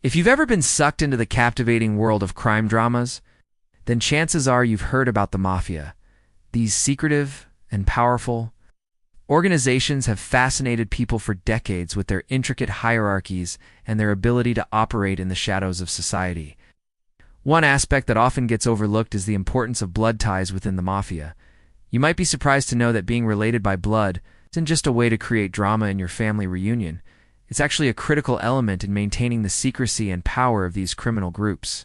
If you've ever been sucked into the captivating world of crime dramas, then chances are you've heard about the Mafia. These secretive and powerful organizations have fascinated people for decades with their intricate hierarchies and their ability to operate in the shadows of society. One aspect that often gets overlooked is the importance of blood ties within the Mafia. You might be surprised to know that being related by blood isn't just a way to create drama in your family reunion. It's actually a critical element in maintaining the secrecy and power of these criminal groups.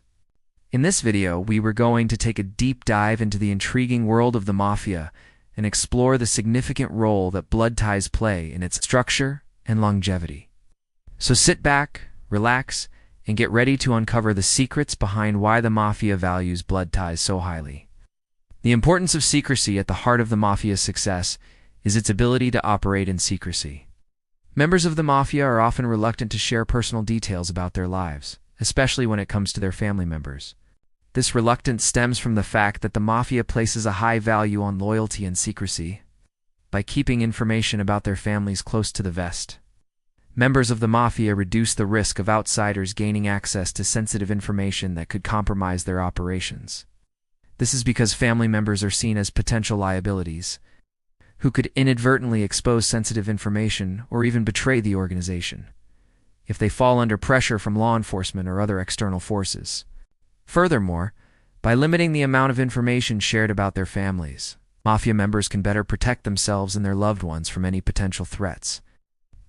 In this video, we were going to take a deep dive into the intriguing world of the Mafia and explore the significant role that blood ties play in its structure and longevity. So sit back, relax, and get ready to uncover the secrets behind why the Mafia values blood ties so highly. The importance of secrecy at the heart of the Mafia's success is its ability to operate in secrecy. Members of the Mafia are often reluctant to share personal details about their lives, especially when it comes to their family members. This reluctance stems from the fact that the Mafia places a high value on loyalty and secrecy. By keeping information about their families close to the vest, members of the Mafia reduce the risk of outsiders gaining access to sensitive information that could compromise their operations. This is because family members are seen as potential liabilities, who could inadvertently expose sensitive information or even betray the organization if they fall under pressure from law enforcement or other external forces. Furthermore, by limiting the amount of information shared about their families, Mafia members can better protect themselves and their loved ones from any potential threats.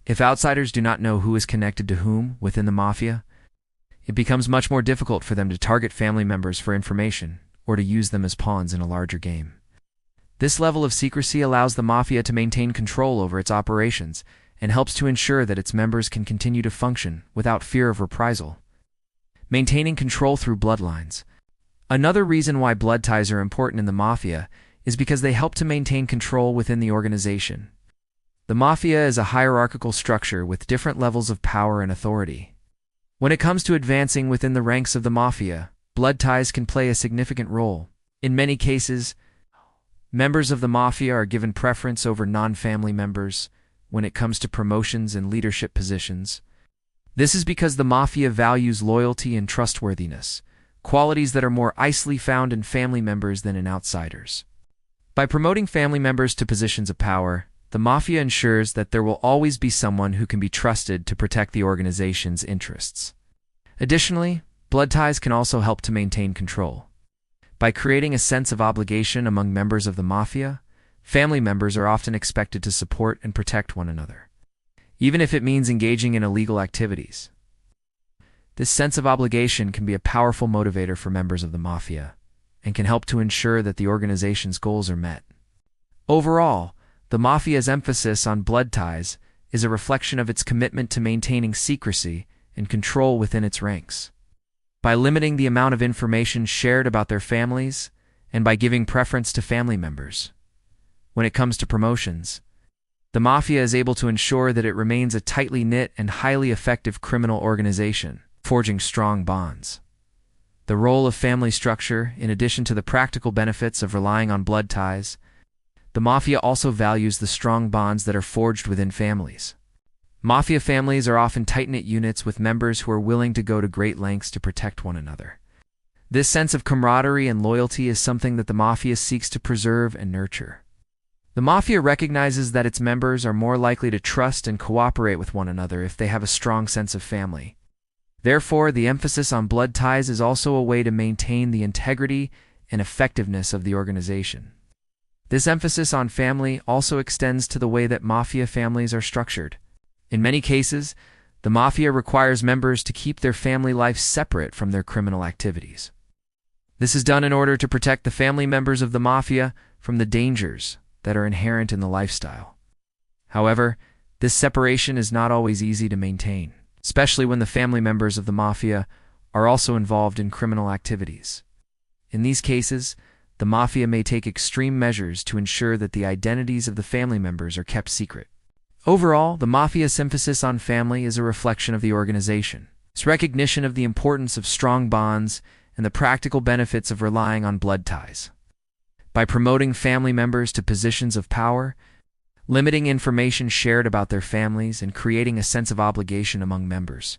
If outsiders do not know who is connected to whom within the Mafia, it becomes much more difficult for them to target family members for information or to use them as pawns in a larger game. This level of secrecy allows the Mafia to maintain control over its operations and helps to ensure that its members can continue to function without fear of reprisal. Maintaining control through bloodlines. Another reason why blood ties are important in the Mafia is because they help to maintain control within the organization. The Mafia is a hierarchical structure with different levels of power and authority. When it comes to advancing within the ranks of the Mafia, blood ties can play a significant role. In many cases, members of the Mafia are given preference over non-family members when it comes to promotions and leadership positions. This is because the Mafia values loyalty and trustworthiness, qualities that are more easily found in family members than in outsiders. By promoting family members to positions of power, the Mafia ensures that there will always be someone who can be trusted to protect the organization's interests. Additionally, blood ties can also help to maintain control. By creating a sense of obligation among members of the Mafia, family members are often expected to support and protect one another, even if it means engaging in illegal activities. This sense of obligation can be a powerful motivator for members of the Mafia and can help to ensure that the organization's goals are met. Overall, the Mafia's emphasis on blood ties is a reflection of its commitment to maintaining secrecy and control within its ranks. By limiting the amount of information shared about their families and by giving preference to family members when it comes to promotions, the Mafia is able to ensure that it remains a tightly knit and highly effective criminal organization, forging strong bonds. The role of family structure, in addition to the practical benefits of relying on blood ties, the Mafia also values the strong bonds that are forged within families. Mafia families are often tight-knit units with members who are willing to go to great lengths to protect one another. This sense of camaraderie and loyalty is something that the Mafia seeks to preserve and nurture. The Mafia recognizes that its members are more likely to trust and cooperate with one another if they have a strong sense of family. Therefore, the emphasis on blood ties is also a way to maintain the integrity and effectiveness of the organization. This emphasis on family also extends to the way that Mafia families are structured. In many cases, the Mafia requires members to keep their family life separate from their criminal activities. This is done in order to protect the family members of the Mafia from the dangers that are inherent in the lifestyle. However, this separation is not always easy to maintain, especially when the family members of the Mafia are also involved in criminal activities. In these cases, the Mafia may take extreme measures to ensure that the identities of the family members are kept secret. Overall, the Mafia's emphasis on family is a reflection of the organization. Its recognition of the importance of strong bonds and the practical benefits of relying on blood ties. By promoting family members to positions of power, limiting information shared about their families, and creating a sense of obligation among members,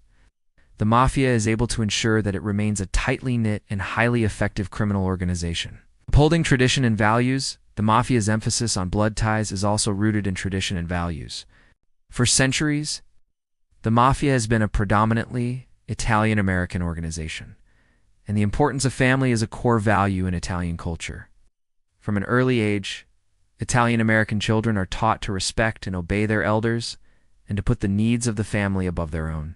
the Mafia is able to ensure that it remains a tightly knit and highly effective criminal organization. Upholding tradition and values, the Mafia's emphasis on blood ties is also rooted in tradition and values. For centuries, the Mafia has been a predominantly Italian-American organization, and the importance of family is a core value in Italian culture. From an early age, Italian-American children are taught to respect and obey their elders and to put the needs of the family above their own.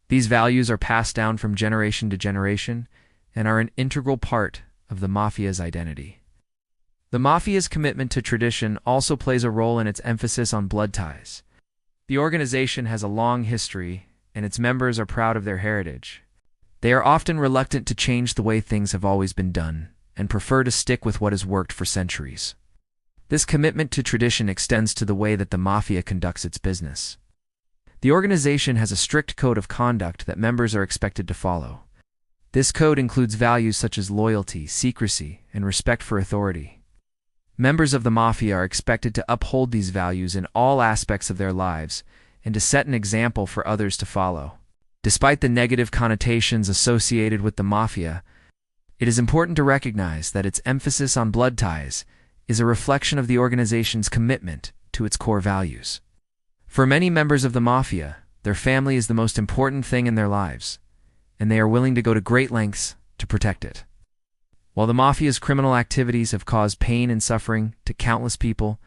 These values are passed down from generation to generation and are an integral part of the Mafia's identity. The Mafia's commitment to tradition also plays a role in its emphasis on blood ties. The organization has a long history, and its members are proud of their heritage. They are often reluctant to change the way things have always been done, and prefer to stick with what has worked for centuries. This commitment to tradition extends to the way that the Mafia conducts its business. The organization has a strict code of conduct that members are expected to follow. This code includes values such as loyalty, secrecy, and respect for authority. Members of the Mafia are expected to uphold these values in all aspects of their lives and to set an example for others to follow. Despite the negative connotations associated with the Mafia, it is important to recognize that its emphasis on blood ties is a reflection of the organization's commitment to its core values. For many members of the Mafia, their family is the most important thing in their lives, and they are willing to go to great lengths to protect it. While the Mafia's criminal activities have caused pain and suffering to countless people,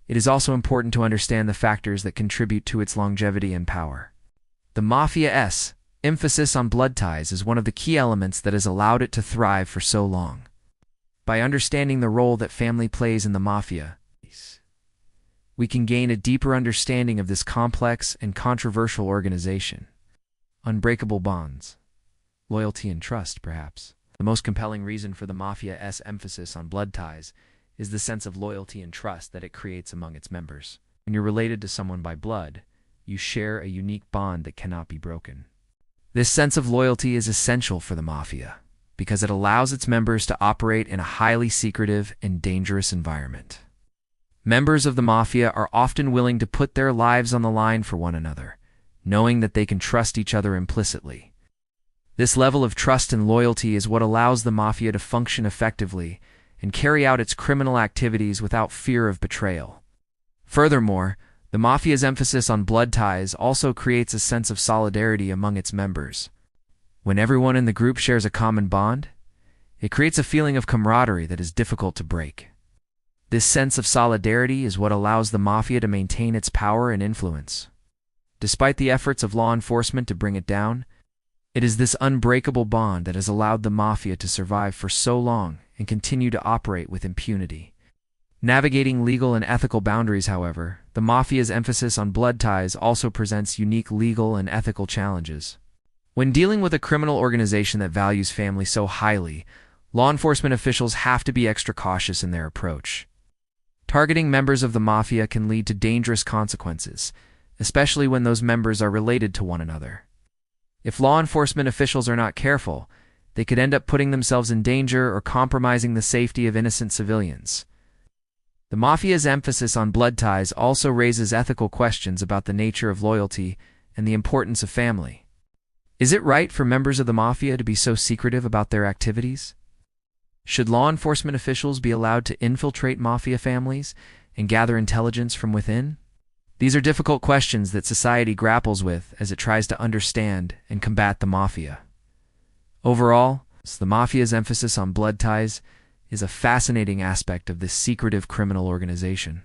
it is also important to understand the factors that contribute to its longevity and power. The Mafia's emphasis on blood ties is one of the key elements that has allowed it to thrive for so long. By understanding the role that family plays in the Mafia, we can gain a deeper understanding of this complex and controversial organization. Unbreakable bonds, loyalty and trust, perhaps. The most compelling reason for the Mafia's emphasis on blood ties is the sense of loyalty and trust that it creates among its members. When you're related to someone by blood, you share a unique bond that cannot be broken. This sense of loyalty is essential for the Mafia because it allows its members to operate in a highly secretive and dangerous environment. Members of the Mafia are often willing to put their lives on the line for one another, knowing that they can trust each other implicitly. This level of trust and loyalty is what allows the Mafia to function effectively and carry out its criminal activities without fear of betrayal. Furthermore, the Mafia's emphasis on blood ties also creates a sense of solidarity among its members. When everyone in the group shares a common bond, it creates a feeling of camaraderie that is difficult to break. This sense of solidarity is what allows the Mafia to maintain its power and influence. Despite the efforts of law enforcement to bring it down, it is this unbreakable bond that has allowed the Mafia to survive for so long and continue to operate with impunity. Navigating legal and ethical boundaries, however, the Mafia's emphasis on blood ties also presents unique legal and ethical challenges. When dealing with a criminal organization that values family so highly, law enforcement officials have to be extra cautious in their approach. Targeting members of the Mafia can lead to dangerous consequences, especially when those members are related to one another. If law enforcement officials are not careful, they could end up putting themselves in danger or compromising the safety of innocent civilians. The Mafia's emphasis on blood ties also raises ethical questions about the nature of loyalty and the importance of family. Is it right for members of the Mafia to be so secretive about their activities? Should law enforcement officials be allowed to infiltrate Mafia families and gather intelligence from within? These are difficult questions that society grapples with as it tries to understand and combat the Mafia. Overall, the Mafia's emphasis on blood ties is a fascinating aspect of this secretive criminal organization.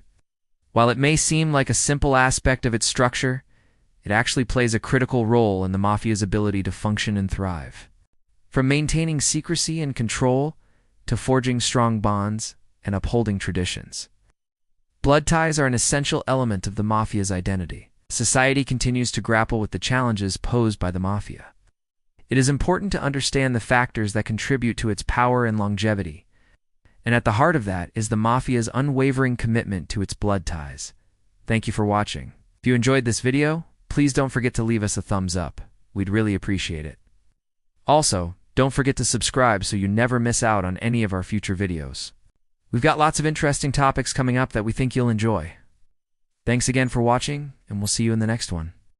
While it may seem like a simple aspect of its structure, it actually plays a critical role in the Mafia's ability to function and thrive. From maintaining secrecy and control to forging strong bonds and upholding traditions, blood ties are an essential element of the Mafia's identity. Society continues to grapple with the challenges posed by the Mafia. It is important to understand the factors that contribute to its power and longevity, and at the heart of that is the Mafia's unwavering commitment to its blood ties. Thank you for watching. If you enjoyed this video, please don't forget to leave us a thumbs up. We'd really appreciate it. Also, don't forget to subscribe so you never miss out on any of our future videos. We've got lots of interesting topics coming up that we think you'll enjoy. Thanks again for watching, and we'll see you in the next one.